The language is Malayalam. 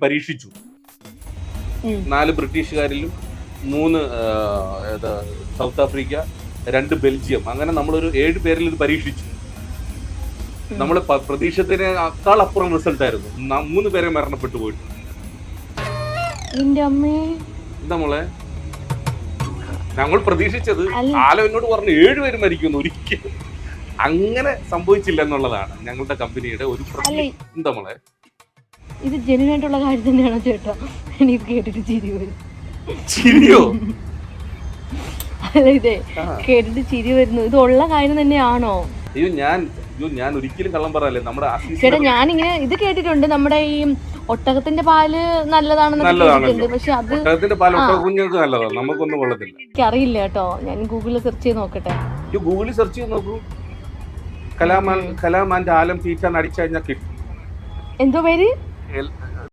പരീക്ഷിച്ചു. 4 ബ്രിട്ടീഷുകാരിലും 3 സൗത്ത് ആഫ്രിക്ക, 2 ബെൽജിയം, അങ്ങനെ നമ്മളൊരു 7 പേരിൽ ഇത് പരീക്ഷിച്ചു. നമ്മൾ പ്രതീക്ഷത്തിനേക്കാൾ അപ്പുറം റിസൾട്ട് ആയിരുന്നു. 3 പേരെ മരണപ്പെട്ടു പോയിട്ടുണ്ട്. എന്താ മോളെ, ഞങ്ങൾ പ്രതീക്ഷിച്ചത് ആലോ എന്നോട് പറഞ്ഞു 7 പേര് മരിക്കുന്നു, ഒരിക്കലും അങ്ങനെ സംഭവിച്ചില്ല എന്നുള്ളതാണ് ഞങ്ങളുടെ കമ്പനിയുടെ ഒരു എന്താ മോളെ. ഇത് ജെന്യുനായിട്ടുള്ള കാര്യം തന്നെയാണോ ചേട്ടാ? എനിക്ക് കേട്ടിട്ട് ചിരി വരും. ചിരിയോ? അല്ല, ഇതേ കേട്ടിട്ട് ചിരി വരുന്നു. ഇത് ഉള്ള കാര്യം തന്നെയാണോ? അയ്യോ ഞാൻ ഒരിക്കലും കള്ളം പറയല്ലേ. നമ്മുടെ ചേട്ടാ, ഞാനിങ്ങനെ ഇത് കേട്ടിട്ടുണ്ട്, നമ്മുടെ ഈ ഒട്ടകത്തിന്റെ പാല് നല്ലതാണെന്ന് കേട്ടിട്ടുണ്ട്. പക്ഷെ അത് ഒട്ടകത്തിന്റെ പാല് കുഞ്ഞുങ്ങൾക്ക് നല്ലതാണ്, നമുക്കൊന്നും കൊള്ളത്തില്ല. എനിക്കറിയില്ല കേട്ടോ. ഞാൻ ഗൂഗിളിൽ സെർച്ച് ചെയ്ത് നോക്കട്ടെ. ഗൂഗിളിൽ സെർച്ച് ചെയ്ത് നോക്കൂ. കലാം ആൻഡ് ആലം തീറ്റ അടിച്ചു കഴിഞ്ഞാൽ കിട്ടും. എന്തോ പേര്?